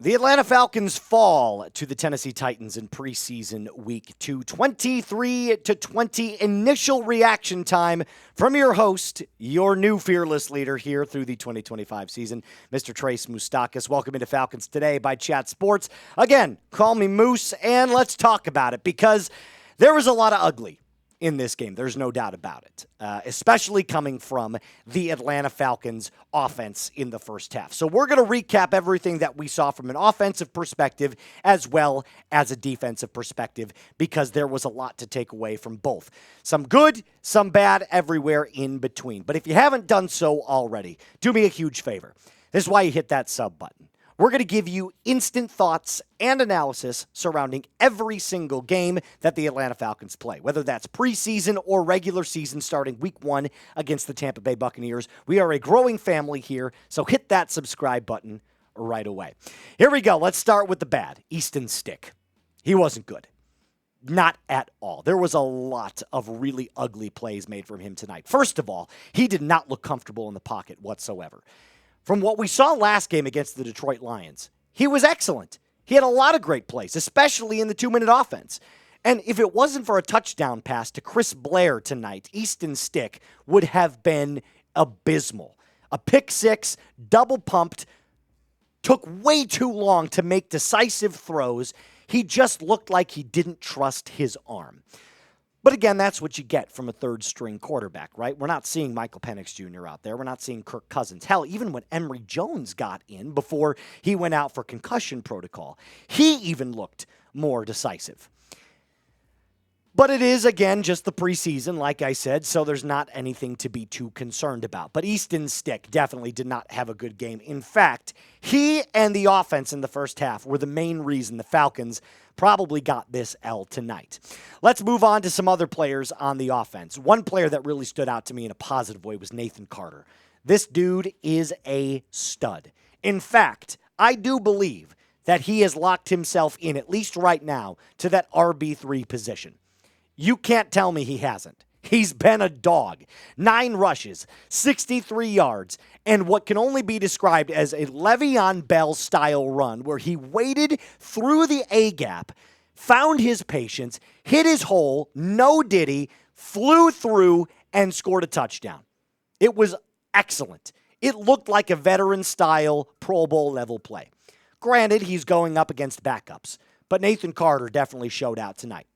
The Atlanta Falcons fall to the Tennessee Titans in preseason week 2, 23-20. Initial reaction time from your host, your new fearless leader here through the 2025 season, Mr. Trace Moustakas. Welcome into Falcons Today by Chat Sports. Again, call me Moose, and let's talk about it because there was a lot of ugly in this game. There's no doubt about it, especially coming from the Atlanta Falcons offense in the first half. So we're going to recap everything that we saw from an offensive perspective as well as a defensive perspective because there was a lot to take away from both. Some good, some bad, everywhere in between. But if you haven't done so already, do me a huge favor. This is why you hit that sub button. We're going to give you instant thoughts and analysis surrounding every single game that the Atlanta Falcons play, whether that's preseason or regular season starting week 1 against the Tampa Bay Buccaneers. We are a growing family here, so hit that subscribe button right away. Here we go. Let's start with the bad. Easton Stick. He wasn't good. Not at all. There was a lot of really ugly plays made from him tonight. First of all, he did not look comfortable in the pocket whatsoever. From what we saw last game against the Detroit Lions, he was excellent. He had a lot of great plays, especially in the 2-minute offense. And if it wasn't for a touchdown pass to Chris Blair tonight, Easton Stick would have been abysmal. A pick six, double pumped, took way too long to make decisive throws. He just looked like he didn't trust his arm. But again, that's what you get from a third-string quarterback, right? We're not seeing Michael Penix Jr. out there. We're not seeing Kirk Cousins. Hell, even when Emory Jones got in before he went out for concussion protocol, he even looked more decisive. But it is, again, just the preseason, like I said, so there's not anything to be too concerned about. But Easton Stick definitely did not have a good game. In fact, he and the offense in the first half were the main reason the Falcons probably got this L tonight. Let's move on to some other players on the offense. One player that really stood out to me in a positive way was Nathan Carter. This dude is a stud. In fact, I do believe that he has locked himself in, at least right now, to that RB3 position. You can't tell me he hasn't. He's been a dog. 9 rushes, 63 yards, and what can only be described as a Le'Veon Bell-style run where he waded through the A-gap, found his patience, hit his hole, no diddy, flew through, and scored a touchdown. It was excellent. It looked like a veteran-style Pro Bowl-level play. Granted, he's going up against backups, but Nathan Carter definitely showed out tonight.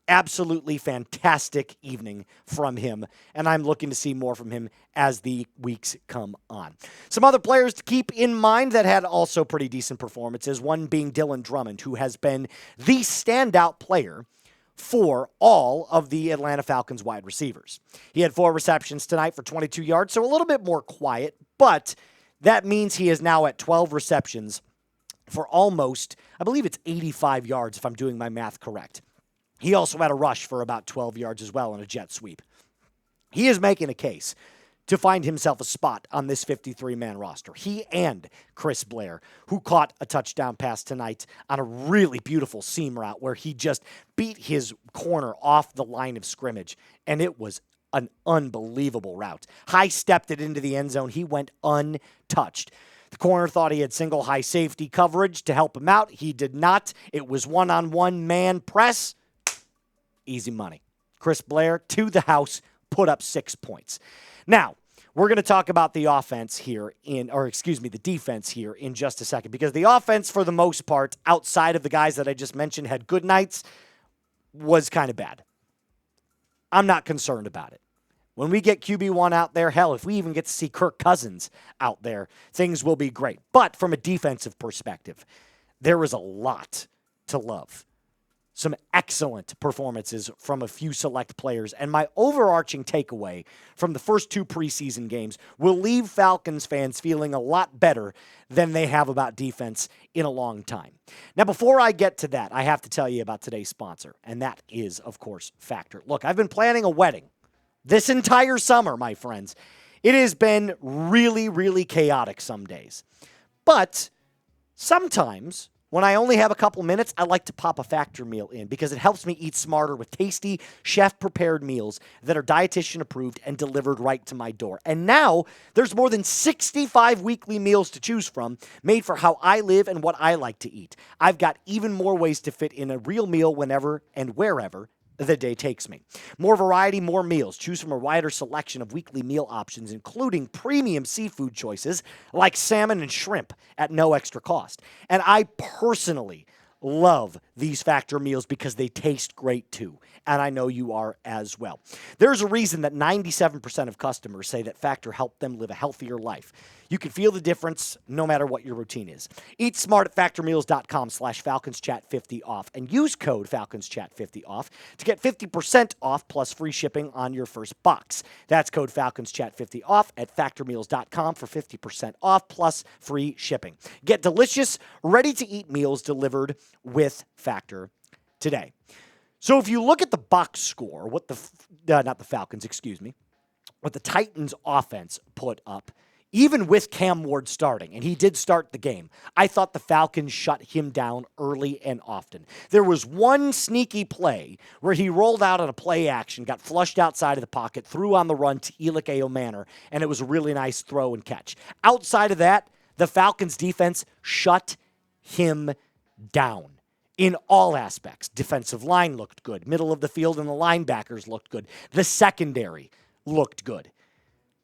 Absolutely fantastic evening from him, and I'm looking to see more from him as the weeks come on. Some other players to keep in mind that had also pretty decent performances, one being Dylan Drummond, who has been the standout player for all of the Atlanta Falcons wide receivers. He had 4 receptions tonight for 22 yards, so a little bit more quiet, but that means he is now at 12 receptions for almost, I believe it's 85 yards if I'm doing my math correct. He also had a rush for about 12 yards as well in a jet sweep. He is making a case to find himself a spot on this 53-man roster. He and Chris Blair, who caught a touchdown pass tonight on a really beautiful seam route where he just beat his corner off the line of scrimmage, and it was an unbelievable route. High-stepped it into the end zone. He went untouched. The corner thought he had single high safety coverage to help him out. He did not. It was one-on-one man press. Easy money. Chris Blair to the house, put up 6 points. Now, we're going to talk about the defense here in just a second, because the offense, for the most part, outside of the guys that I just mentioned had good nights, was kind of bad. I'm not concerned about it. When we get QB1 out there, hell, if we even get to see Kirk Cousins out there, things will be great. But from a defensive perspective, there is a lot to love. Some excellent performances from a few select players. And my overarching takeaway from the first 2 preseason games will leave Falcons fans feeling a lot better than they have about defense in a long time. Now, before I get to that, I have to tell you about today's sponsor, and that is, of course, Factor. Look, I've been planning a wedding this entire summer, my friends. It has been really, really chaotic some days. But sometimes When I only have a couple minutes, I like to pop a Factor meal in because it helps me eat smarter with tasty, chef-prepared meals that are dietitian approved and delivered right to my door. And now, there's more than 65 weekly meals to choose from, made for how I live and what I like to eat. I've got even more ways to fit in a real meal whenever and wherever the day takes me. More variety, more meals. Choose from a wider selection of weekly meal options, including premium seafood choices like salmon and shrimp at no extra cost. And I personally love these Factor meals because they taste great too. And I know you are as well. There's a reason that 97% of customers say that Factor helped them live a healthier life. You can feel the difference no matter what your routine is. Eat smart at factormeals.com/FalconsChat50 off and use code FalconsChat50 off to get 50% off plus free shipping on your first box. That's code FalconsChat50 off at factormeals.com for 50% off plus free shipping. Get delicious, ready-to-eat meals delivered with Factor today. So if you look at the box score, what the Titans offense put up, even with Cam Ward starting, and he did start the game, I thought the Falcons shut him down early and often. There was one sneaky play where he rolled out on a play action, got flushed outside of the pocket, threw on the run to Elik Ayomanor, and it was a really nice throw and catch. Outside of that, the Falcons defense shut him down in all aspects. Defensive line looked good. Middle of the field and the linebackers looked good. The secondary looked good.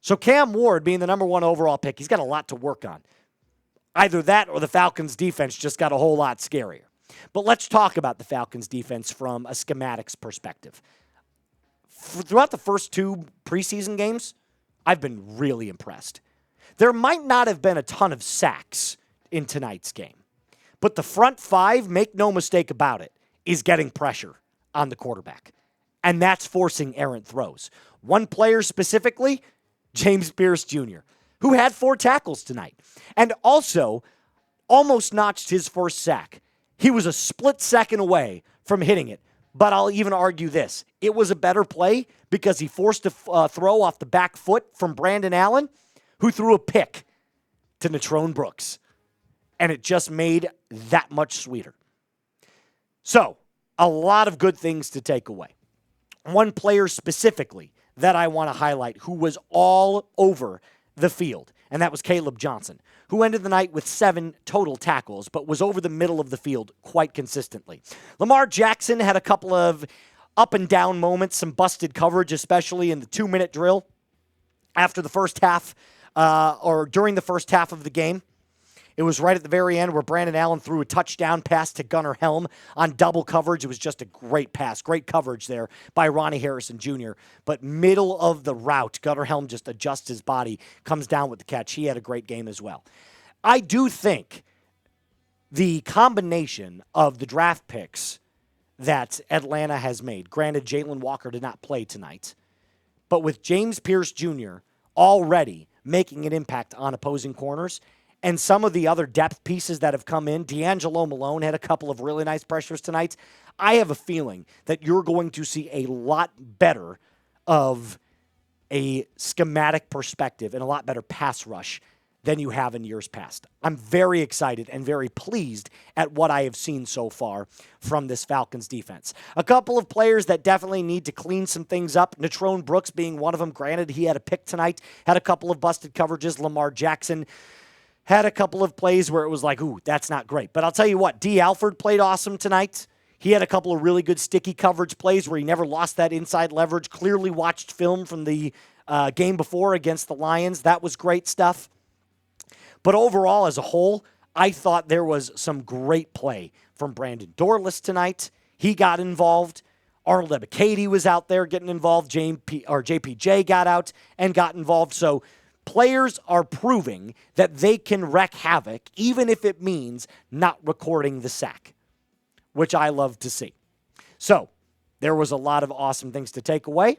So Cam Ward being the number one overall pick, he's got a lot to work on. Either that or the Falcons defense just got a whole lot scarier. But let's talk about the Falcons defense from a schematics perspective. Throughout the first two preseason games, I've been really impressed. There might not have been a ton of sacks in tonight's game, but the front five, make no mistake about it, is getting pressure on the quarterback. And that's forcing errant throws. One player specifically, James Pearce Jr., who had 4 tackles tonight and also almost notched his first sack. He was a split second away from hitting it, but I'll even argue this. It was a better play because he forced a throw off the back foot from Brandon Allen, who threw a pick to Natrone Brooks, and it just made that much sweeter. So, a lot of good things to take away. One player specifically that I want to highlight who was all over the field, and that was Caleb Johnson, who ended the night with 7 total tackles, but was over the middle of the field quite consistently. Lamar Jackson had a couple of up and down moments, some busted coverage, especially in the 2-minute drill after the first half, or during the first half of the game. It was right at the very end where Brandon Allen threw a touchdown pass to Gunnar Helm on double coverage. It was just a great pass, great coverage there by Ronnie Harrison Jr. But middle of the route, Gunnar Helm just adjusts his body, comes down with the catch. He had a great game as well. I do think the combination of the draft picks that Atlanta has made, granted Jalen Walker did not play tonight, but with James Pearce Jr. already making an impact on opposing corners, and some of the other depth pieces that have come in, D'Angelo Malone had a couple of really nice pressures tonight. I have a feeling that you're going to see a lot better of a schematic perspective and a lot better pass rush than you have in years past. I'm very excited and very pleased at what I have seen so far from this Falcons defense. A couple of players that definitely need to clean some things up. Natrone Brooks being one of them. Granted, he had a pick tonight, had a couple of busted coverages. Lamar Jackson had a couple of plays where it was like, ooh, that's not great. But I'll tell you what, Dee Alford played awesome tonight. He had a couple of really good sticky coverage plays where he never lost that inside leverage. Clearly watched film from the game before against the Lions. That was great stuff. But overall, as a whole, I thought there was some great play from Brandon Dorless tonight. He got involved. Arnold Ebiketie was out there getting involved. JPJ got out and got involved. So players are proving that they can wreak havoc, even if it means not recording the sack, which I love to see. So there was a lot of awesome things to take away.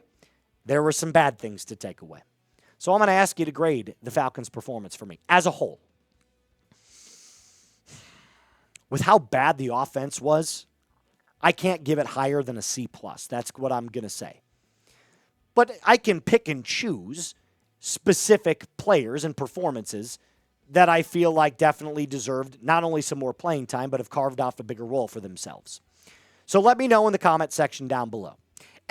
There were some bad things to take away. So I'm going to ask you to grade the Falcons' performance for me as a whole. With how bad the offense was, I can't give it higher than a C+. That's what I'm going to say. But I can pick and choose specific players and performances that I feel like definitely deserved not only some more playing time, but have carved off a bigger role for themselves. So let me know in the comment section down below.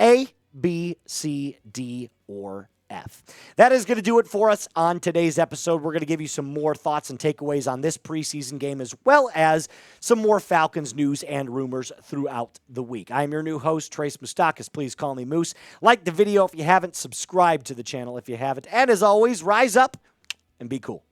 A, B, C, D, or F. That is going to do it for us on today's episode. We're going to give you some more thoughts and takeaways on this preseason game, as well as some more Falcons news and rumors throughout the week. I am your new host, Trace Moustakas. Please call me Moose. Like the video if you haven't, subscribe to the channel if you haven't, and as always, rise up and be cool.